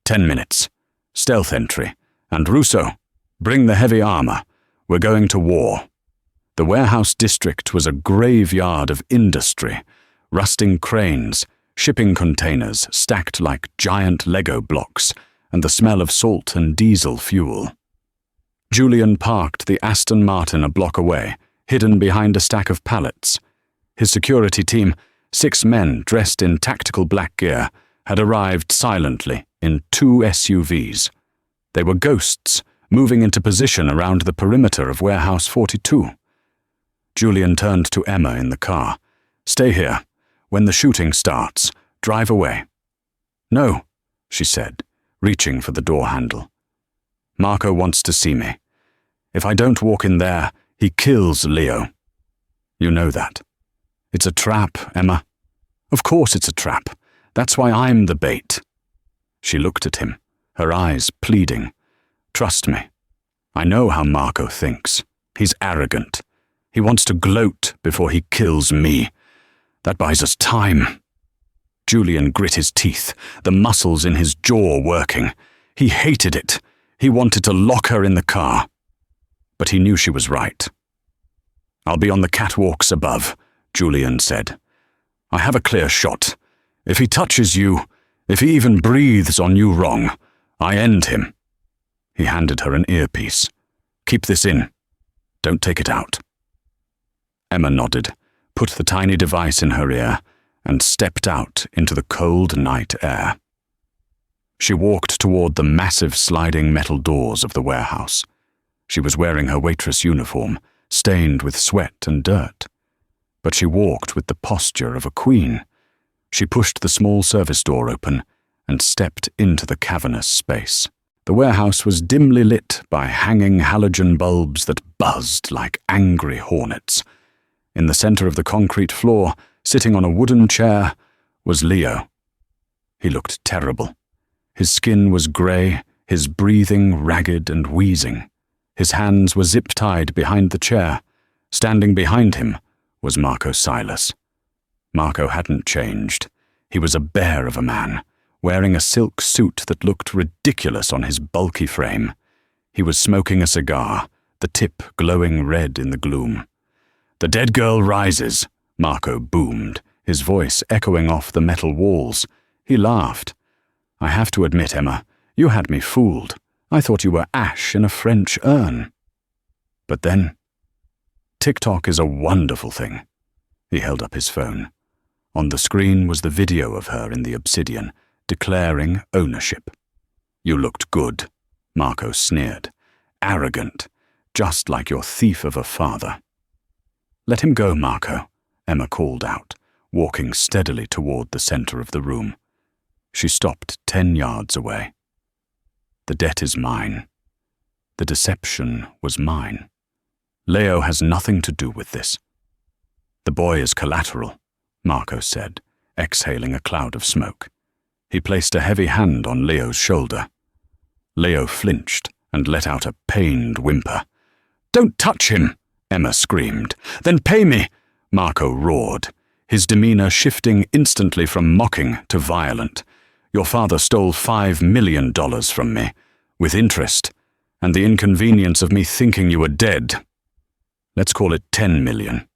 10 minutes. Stealth entry. And Russo, bring the heavy armor. We're going to war. The warehouse district was a graveyard of industry, rusting cranes, shipping containers stacked like giant Lego blocks, and the smell of salt and diesel fuel. Julian parked the Aston Martin a block away, hidden behind a stack of pallets. His security team, 6 men dressed in tactical black gear, had arrived silently in 2 SUVs. They were ghosts, moving into position around the perimeter of Warehouse 42. Julian turned to Emma in the car. Stay here. When the shooting starts, drive away. No, she said, reaching for the door handle. Marco wants to see me. If I don't walk in there, he kills Leo. You know that. It's a trap, Emma. Of course it's a trap. That's why I'm the bait. She looked at him, her eyes pleading. Trust me. I know how Marco thinks. He's arrogant. He wants to gloat before he kills me. That buys us time. Julian grit his teeth, the muscles in his jaw working. He hated it. He wanted to lock her in the car. But he knew she was right. I'll be on the catwalks above, Julian said. I have a clear shot. If he touches you, if he even breathes on you wrong, I end him. He handed her an earpiece. Keep this in. Don't take it out. Emma nodded, put the tiny device in her ear, and stepped out into the cold night air. She walked toward the massive sliding metal doors of the warehouse. She was wearing her waitress uniform, stained with sweat and dirt. But she walked with the posture of a queen. She pushed the small service door open and stepped into the cavernous space. The warehouse was dimly lit by hanging halogen bulbs that buzzed like angry hornets. In the center of the concrete floor, sitting on a wooden chair, was Leo. He looked terrible. His skin was grey, his breathing ragged and wheezing. His hands were zip-tied behind the chair. Standing behind him was Marco Silas. Marco hadn't changed. He was a bear of a man, wearing a silk suit that looked ridiculous on his bulky frame. He was smoking a cigar, the tip glowing red in the gloom. The dead girl rises, Marco boomed, his voice echoing off the metal walls. He laughed. I have to admit, Emma, you had me fooled. I thought you were ash in a French urn. But then, TikTok is a wonderful thing. He held up his phone. On the screen was the video of her in the obsidian, declaring ownership. You looked good, Marco sneered. Arrogant, just like your thief of a father. Let him go, Marco, Emma called out, walking steadily toward the center of the room. She stopped 10 yards away. The debt is mine. The deception was mine. Leo has nothing to do with this. The boy is collateral, Marco said, exhaling a cloud of smoke. He placed a heavy hand on Leo's shoulder. Leo flinched and let out a pained whimper. Don't touch him, Emma screamed. Then pay me, Marco roared, his demeanor shifting instantly from mocking to violent. Your father stole $5 million from me, with interest, and the inconvenience of me thinking you were dead. Let's call it 10 million.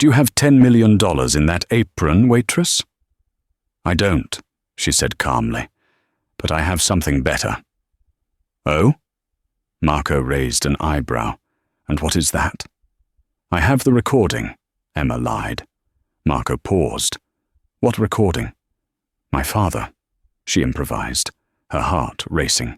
Do you have $10 million in that apron, Waitress? I don't, she said calmly, but I have something better. Oh? Marco raised an eyebrow. And what is that? I have the recording, Emma lied. Marco paused. What recording? My father, she improvised, her heart racing.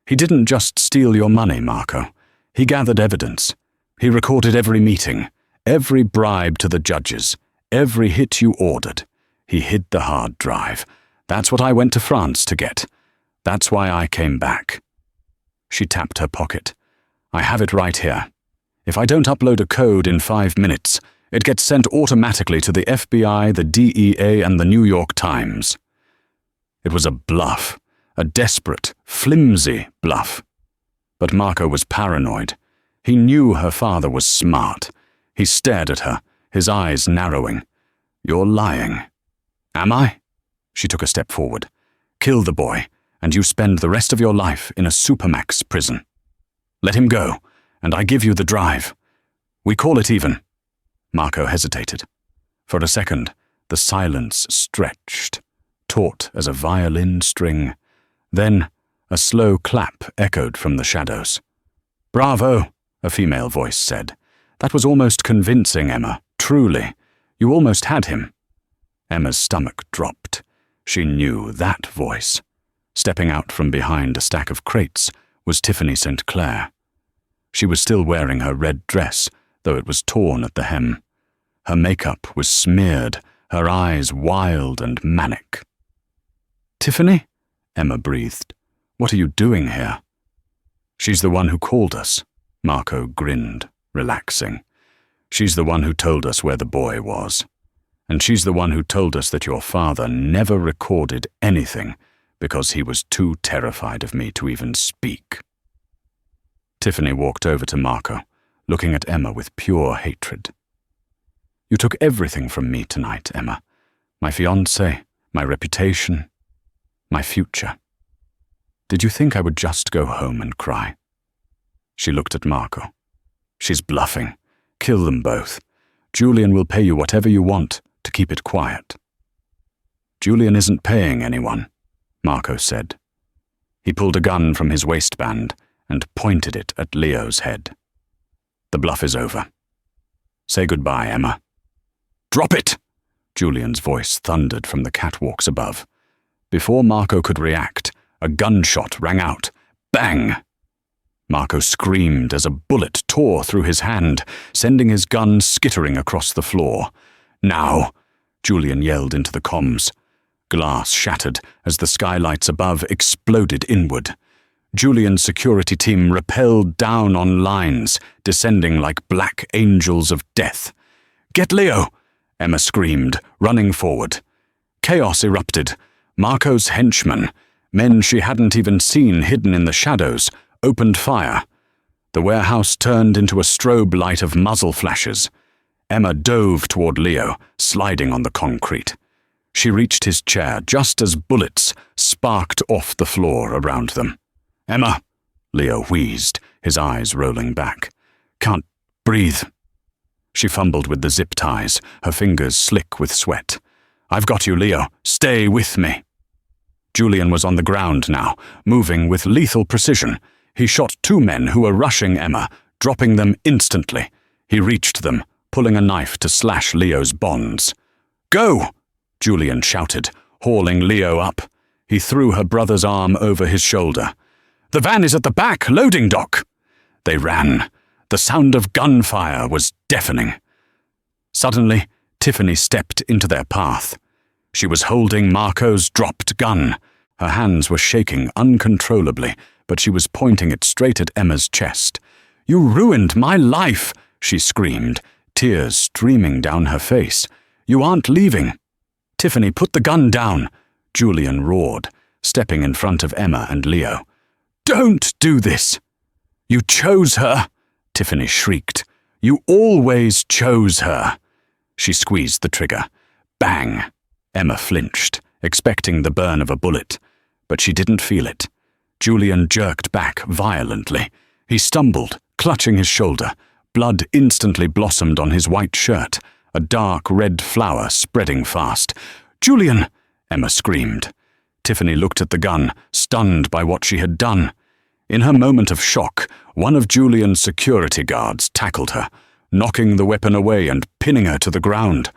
He didn't just steal your money, Marco. He gathered evidence. He recorded every meeting, every bribe to the judges, every hit you ordered. He hid the hard drive. That's what I went to France to get. That's why I came back. She tapped her pocket. I have it right here. If I don't upload a code in 5 minutes, it gets sent automatically to the FBI, the DEA, and the New York Times. It was a bluff, a desperate, flimsy bluff. But Marco was paranoid. He knew her father was smart. He stared at her, his eyes narrowing. You're lying. Am I? She took a step forward. Kill the boy, and you spend the rest of your life in a supermax prison. Let him go, and I give you the drive. We call it even. Marco hesitated. For a second, the silence stretched, taut as a violin string. Then, a slow clap echoed from the shadows. Bravo, a female voice said. That was almost convincing, Emma. Truly. You almost had him. Emma's stomach dropped. She knew that voice. Stepping out from behind a stack of crates was Tiffany St. Clair. She was still wearing her red dress, though it was torn at the hem. Her makeup was smeared, her eyes wild and manic. Tiffany? Emma breathed. What are you doing here? She's the one who called us. Marco grinned, relaxing. She's the one who told us where the boy was. And she's the one who told us that your father never recorded anything because he was too terrified of me to even speak. Tiffany walked over to Marco, looking at Emma with pure hatred. You took everything from me tonight, Emma. My fiancé, my reputation, my future. Did you think I would just go home and cry? She looked at Marco. She's bluffing. Kill them both. Julian will pay you whatever you want to keep it quiet. Julian isn't paying anyone, Marco said. He pulled a gun from his waistband and pointed it at Leo's head. The bluff is over. Say goodbye, Emma. Drop it! Julian's voice thundered from the catwalks above. Before Marco could react, a gunshot rang out. Bang! Marco screamed as a bullet tore through his hand, sending his gun skittering across the floor. Now! Julian yelled into the comms. Glass shattered as the skylights above exploded inward. Julian's security team rappelled down on lines, descending like black angels of death. Get Leo! Emma screamed, running forward. Chaos erupted. Marco's henchmen, men she hadn't even seen hidden in the shadows, opened fire. The warehouse turned into a strobe light of muzzle flashes. Emma dove toward Leo, sliding on the concrete. She reached his chair just as bullets sparked off the floor around them. Emma, Leo wheezed, his eyes rolling back. Can't breathe. She fumbled with the zip ties, her fingers slick with sweat. I've got you, Leo. Stay with me. Julian was on the ground now, moving with lethal precision. He shot 2 men who were rushing Emma, dropping them instantly. He reached them, pulling a knife to slash Leo's bonds. Go! Julian shouted, hauling Leo up. He threw her brother's arm over his shoulder. The van is at the back, loading dock. They ran. The sound of gunfire was deafening. Suddenly, Tiffany stepped into their path. She was holding Marco's dropped gun. Her hands were shaking uncontrollably, but she was pointing it straight at Emma's chest. You ruined my life, she screamed, tears streaming down her face. You aren't leaving. Tiffany, put the gun down, Julian roared, stepping in front of Emma and Leo. Don't do this. You chose her, Tiffany shrieked. You always chose her. She squeezed the trigger. Bang! Emma flinched, expecting the burn of a bullet, but she didn't feel it. Julian jerked back violently. He stumbled, clutching his shoulder. Blood instantly blossomed on his white shirt. a dark red flower spreading fast. "Julian!" Emma screamed. Tiffany looked at the gun, stunned by what she had done. In her moment of shock, one of Julian's security guards tackled her, knocking the weapon away and pinning her to the ground.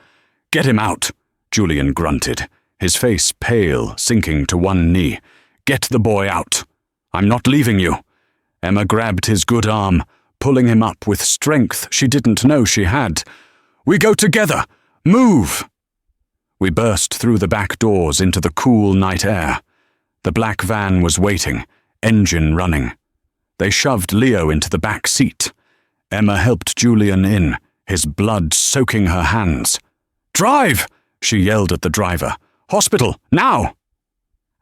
"Get him out," Julian grunted, his face pale, sinking to one knee. "Get the boy out. I'm not leaving you." Emma grabbed his good arm, pulling him up with strength she didn't know she had. "We go together! Move!" We burst through the back doors into the cool night air. The black van was waiting, engine running. They shoved Leo into the back seat. Emma helped Julian in, his blood soaking her hands. "Drive!" she yelled at the driver. "Hospital, now!"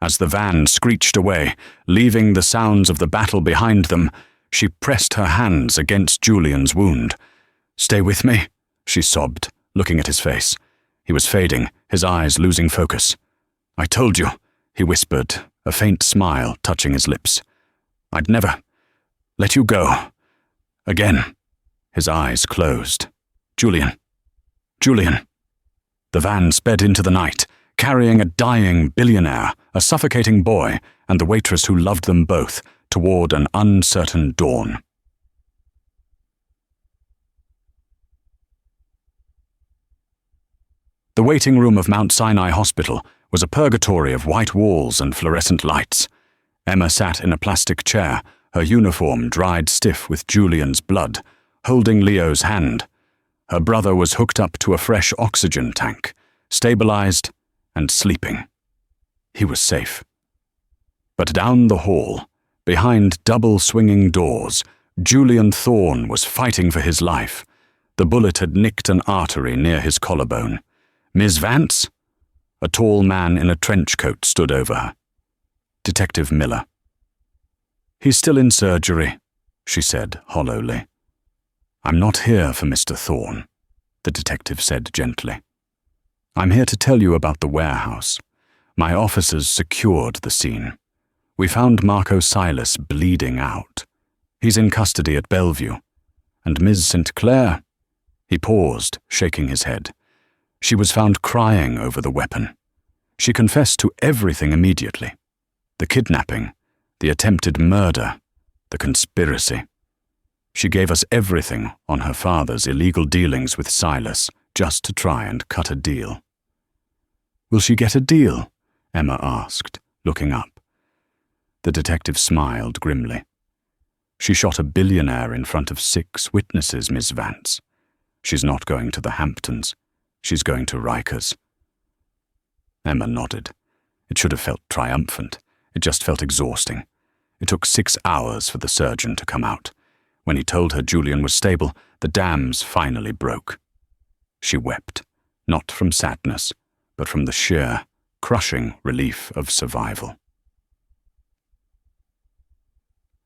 As the van screeched away, leaving the sounds of the battle behind them, she pressed her hands against Julian's wound. "Stay with me," she sobbed, looking at his face. He was fading, his eyes losing focus. "I told you," he whispered, a faint smile touching his lips. "I'd never let you go. Again." His eyes closed. "Julian. Julian." The van sped into the night, carrying a dying billionaire, a suffocating boy, and the waitress who loved them both, toward an uncertain dawn. The waiting room of Mount Sinai Hospital was a purgatory of white walls and fluorescent lights. Emma sat in a plastic chair, her uniform dried stiff with Julian's blood, holding Leo's hand. Her brother was hooked up to a fresh oxygen tank, stabilized and sleeping. He was safe. But down the hall, behind double-swinging doors, Julian Thorne was fighting for his life. The bullet had nicked an artery near his collarbone. "Ms. Vance?" A tall man in a trench coat stood over her. Detective Miller. "He's still in surgery," she said hollowly. "I'm not here for Mr. Thorne," the detective said gently. "I'm here to tell you about the warehouse. My officers secured the scene. We found Marco Silas bleeding out. He's in custody at Bellevue. And Ms. St. Clair?" He paused, shaking his head. "She was found crying over the weapon. She confessed to everything immediately. The kidnapping, the attempted murder, the conspiracy. She gave us everything on her father's illegal dealings with Silas, just to try and cut a deal." "Will she get a deal?" Emma asked, looking up. The detective smiled grimly. "She shot a billionaire in front of 6 witnesses, Miss Vance. She's not going to the Hamptons. She's going to Rikers." Emma nodded. It should have felt triumphant. It just felt exhausting. It took 6 hours for the surgeon to come out. When he told her Julian was stable, the dams finally broke. She wept, not from sadness, but from the sheer, crushing relief of survival.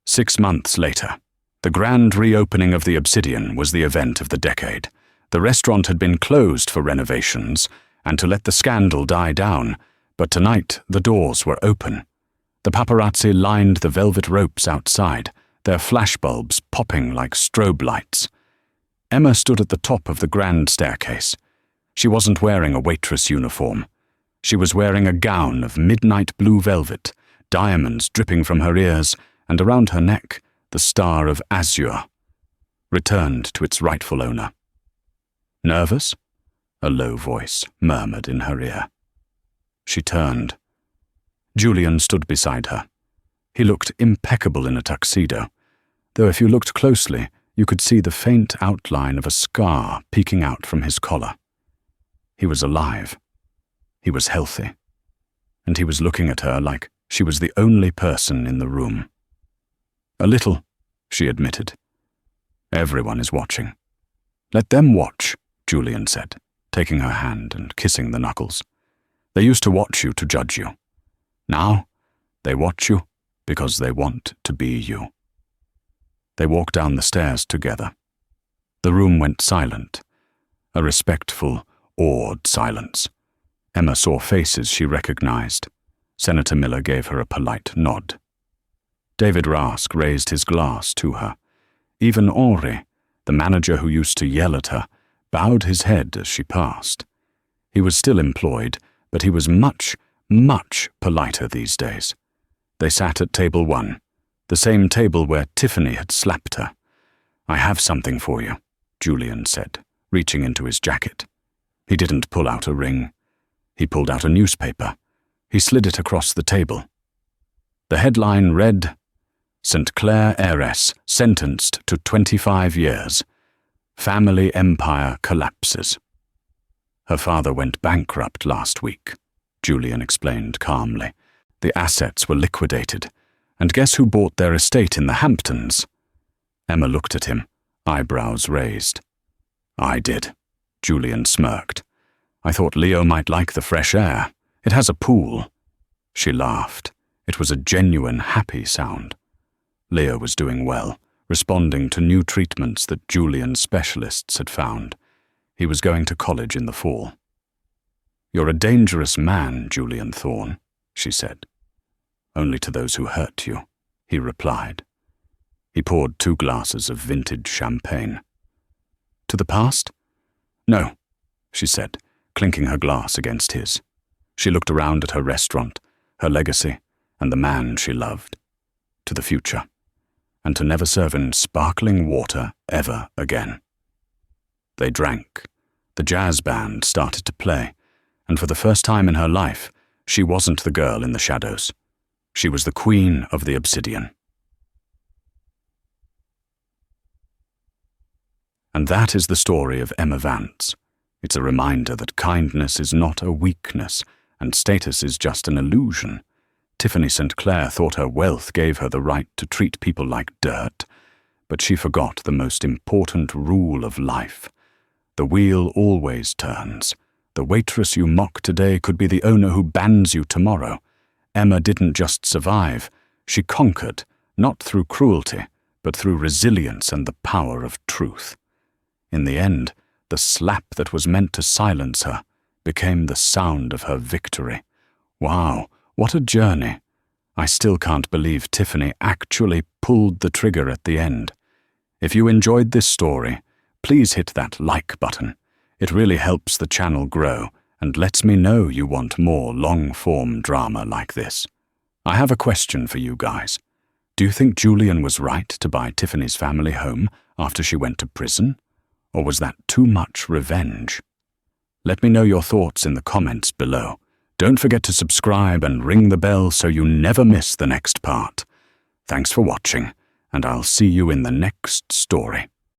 6 months later, the grand reopening of the Obsidian was the event of the decade. The restaurant had been closed for renovations and to let the scandal die down, but tonight the doors were open. The paparazzi lined the velvet ropes outside, their flashbulbs popping like strobe lights. Emma stood at the top of the grand staircase. She wasn't wearing a waitress uniform. She was wearing a gown of midnight blue velvet, diamonds dripping from her ears, and around her neck, the star of azure, returned to its rightful owner. "Nervous?" a low voice murmured in her ear. She turned. Julian stood beside her. He looked impeccable in a tuxedo, though if you looked closely, you could see the faint outline of a scar peeking out from his collar. He was alive. He was healthy. And he was looking at her like she was the only person in the room. "A little," she admitted. "Everyone is watching." "Let them watch," Julian said, taking her hand and kissing the knuckles. "They used to watch you to judge you. Now, they watch you because they want to be you." They walked down the stairs together. The room went silent, a respectful, awed silence. Emma saw faces she recognized. Senator Miller gave her a polite nod. David Rask raised his glass to her. Even Henri, the manager who used to yell at her, bowed his head as she passed. He was still employed, but he was much, much politer these days. They sat at table 1, the same table where Tiffany had slapped her. "I have something for you," Julian said, reaching into his jacket. He didn't pull out a ring. He pulled out a newspaper. He slid it across the table. The headline read, "St. Clair heiress sentenced to 25 years. Family empire collapses." "Her father went bankrupt last week," Julian explained calmly. "The assets were liquidated. And guess who bought their estate in the Hamptons?" Emma looked at him, eyebrows raised. "I did," Julian smirked. "I thought Leo might like the fresh air. It has a pool." She laughed. It was a genuine, happy sound. Leo was doing well, responding to new treatments that Julian's specialists had found. He was going to college in the fall. "You're a dangerous man, Julian Thorne," she said. "Only to those who hurt you," he replied. He poured 2 glasses of vintage champagne. "To the past?" "No," she said, clinking her glass against his. She looked around at her restaurant, her legacy, and the man she loved. "To the future, and to never serve in sparkling water ever again." They drank. The jazz band started to play, and for the first time in her life, she wasn't the girl in the shadows. She was the queen of the Obsidian. And that is the story of Emma Vance. It's a reminder that kindness is not a weakness, and status is just an illusion. Tiffany St. Clair thought her wealth gave her the right to treat people like dirt, but she forgot the most important rule of life. The wheel always turns. The waitress you mock today could be the owner who bans you tomorrow. Emma didn't just survive, she conquered, not through cruelty, but through resilience and the power of truth. In the end, the slap that was meant to silence her became the sound of her victory. Wow, what a journey. I still can't believe Tiffany actually pulled the trigger at the end. If you enjoyed this story, please hit that like button. It really helps the channel grow and lets me know you want more long-form drama like this. I have a question for you guys. Do you think Julian was right to buy Tiffany's family home after she went to prison? Or was that too much revenge? Let me know your thoughts in the comments below. Don't forget to subscribe and ring the bell so you never miss the next part. Thanks for watching, and I'll see you in the next story.